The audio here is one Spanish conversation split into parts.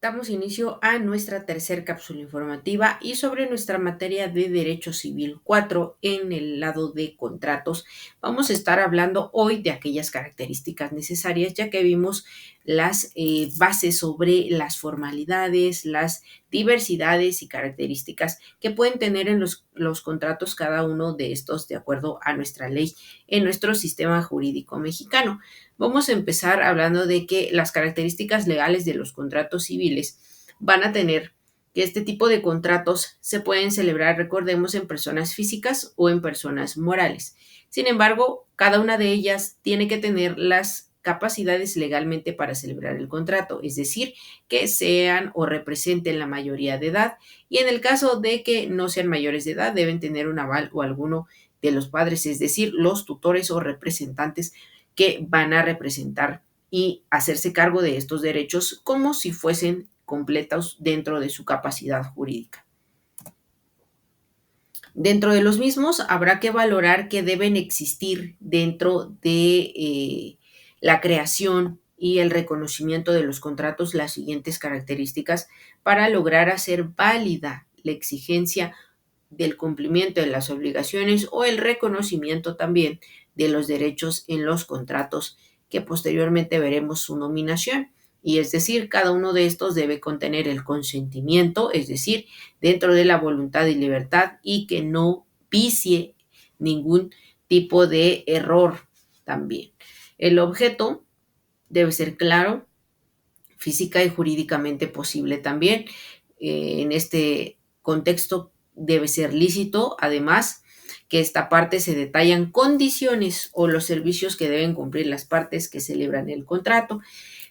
Damos inicio a nuestra tercer cápsula informativa y sobre nuestra materia de Derecho Civil 4 en el lado de contratos. Vamos a estar hablando hoy de aquellas características necesarias, ya que vimos las bases sobre las formalidades, las diversidades y características que pueden tener en los contratos cada uno de estos de acuerdo a nuestra ley en nuestro sistema jurídico mexicano. Vamos a empezar hablando de que las características legales de los contratos civiles van a tener que este tipo de contratos se pueden celebrar, recordemos, en personas físicas o en personas morales. Sin embargo, cada una de ellas tiene que tener las capacidades legalmente para celebrar el contrato, es decir, que sean o representen la mayoría de edad, y en el caso de que no sean mayores de edad, deben tener un aval o alguno de los padres, es decir, los tutores o representantes que van a representar y hacerse cargo de estos derechos como si fuesen completos dentro de su capacidad jurídica. Dentro de los mismos habrá que valorar que deben existir dentro de la creación y el reconocimiento de los contratos las siguientes características para lograr hacer válida la exigencia del cumplimiento de las obligaciones o el reconocimiento también de los derechos en los contratos, que posteriormente veremos su nominación. Y es decir, cada uno de estos debe contener el consentimiento, es decir, dentro de la voluntad y libertad, y que no vicie ningún tipo de error también. El objeto debe ser claro, física y jurídicamente posible también. En este contexto debe ser lícito, además que esta parte se detallan condiciones o los servicios que deben cumplir las partes que celebran el contrato.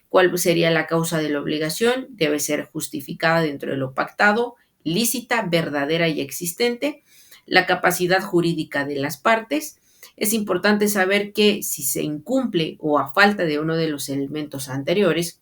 ¿Cuál sería la causa de la obligación? Debe ser justificada dentro de lo pactado, lícita, verdadera y existente. La capacidad jurídica de las partes. Es importante saber que si se incumple o a falta de uno de los elementos anteriores,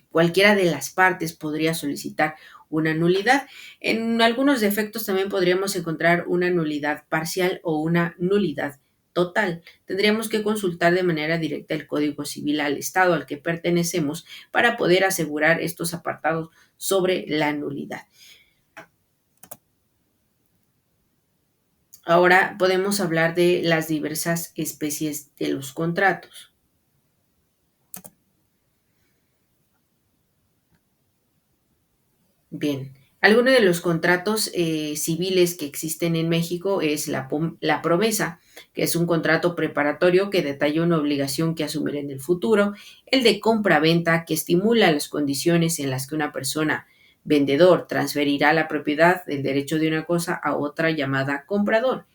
cualquiera de las partes podría solicitar una nulidad. En algunos defectos también podríamos encontrar una nulidad parcial o una nulidad total. Tendríamos que consultar de manera directa el Código Civil al Estado al que pertenecemos para poder asegurar estos apartados sobre la nulidad. Ahora podemos hablar de las diversas especies de los contratos. Bien, algunos de los contratos civiles que existen en México es la promesa, que es un contrato preparatorio que detalla una obligación que asumir en el futuro; el de compra-venta, que estimula las condiciones en las que una persona vendedor transferirá la propiedad del derecho de una cosa a otra llamada comprador;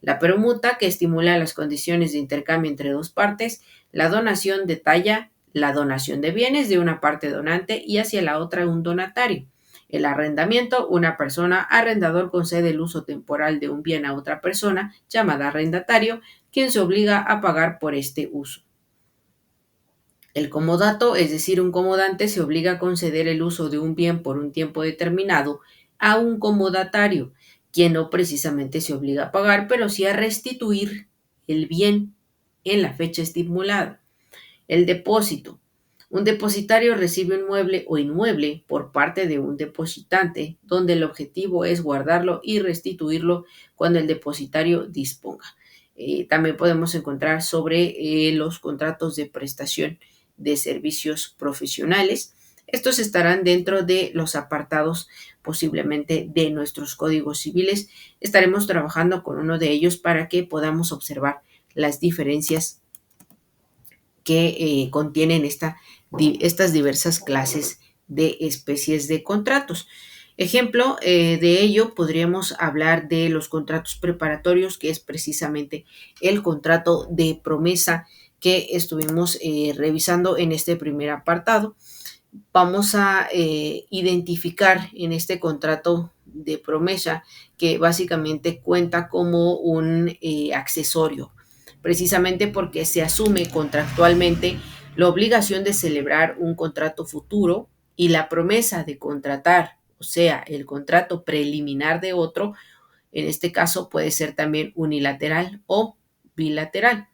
la permuta, que estimula las condiciones de intercambio entre dos partes; la donación detalla la donación de bienes de una parte donante y hacia la otra un donatario; el arrendamiento, una persona arrendador concede el uso temporal de un bien a otra persona, llamada arrendatario, quien se obliga a pagar por este uso. El comodato, es decir, un comodante se obliga a conceder el uso de un bien por un tiempo determinado a un comodatario, quien no precisamente se obliga a pagar, pero sí a restituir el bien en la fecha estipulada. El depósito. Un depositario recibe un mueble o inmueble por parte de un depositante, donde el objetivo es guardarlo y restituirlo cuando el depositario disponga. También podemos encontrar sobre los contratos de prestación de servicios profesionales. Estos estarán dentro de los apartados posiblemente de nuestros códigos civiles. Estaremos trabajando con uno de ellos para que podamos observar las diferencias que contienen estas diversas clases de especies de contratos. Ejemplo de ello, podríamos hablar de los contratos preparatorios, que es precisamente el contrato de promesa que estuvimos revisando en este primer apartado. Vamos a identificar en este contrato de promesa que básicamente cuenta como un accesorio, precisamente porque se asume contractualmente la obligación de celebrar un contrato futuro y la promesa de contratar, o sea, el contrato preliminar de otro. En este caso puede ser también unilateral o bilateral.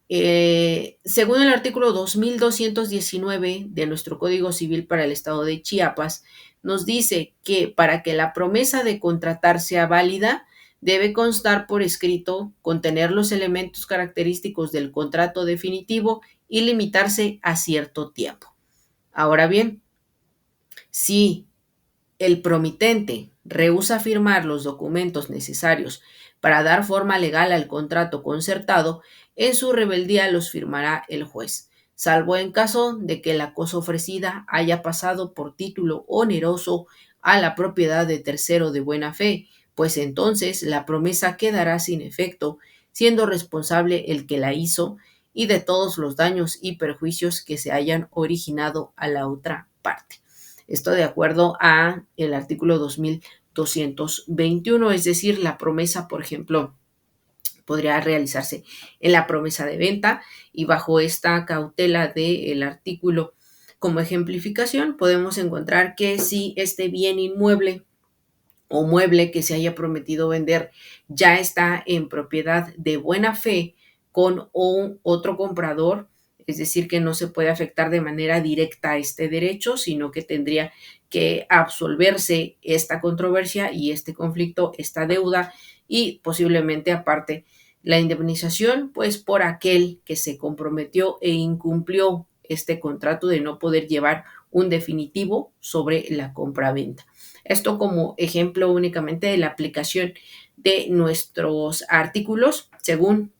Según el artículo 2219 de nuestro Código Civil para el Estado de Chiapas, nos dice que para que la promesa de contratar sea válida, debe constar por escrito, contener los elementos característicos del contrato definitivo y limitarse a cierto tiempo. Ahora bien, si el promitente rehúsa firmar los documentos necesarios para dar forma legal al contrato concertado, en su rebeldía los firmará el juez, salvo en caso de que la cosa ofrecida haya pasado por título oneroso a la propiedad de tercero de buena fe, pues entonces la promesa quedará sin efecto, siendo responsable el que la hizo y de todos los daños y perjuicios que se hayan originado a la otra parte. Esto de acuerdo a el artículo 2221, es decir, la promesa, por ejemplo, podría realizarse en la promesa de venta y bajo esta cautela del artículo como ejemplificación podemos encontrar que si este bien inmueble o mueble que se haya prometido vender ya está en propiedad de buena fe con otro comprador, es decir, que no se puede afectar de manera directa a este derecho, sino que tendría que absolverse esta controversia y este conflicto, esta deuda y posiblemente aparte la indemnización, pues por aquel que se comprometió e incumplió este contrato de no poder llevar un definitivo sobre la compraventa. Esto como ejemplo únicamente de la aplicación de nuestros artículos según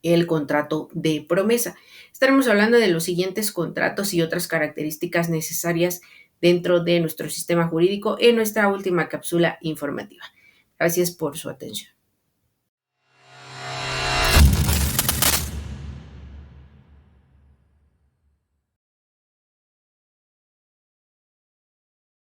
el contrato de promesa. Estaremos hablando de los siguientes contratos y otras características necesarias dentro de nuestro sistema jurídico en nuestra última cápsula informativa. Gracias por su atención.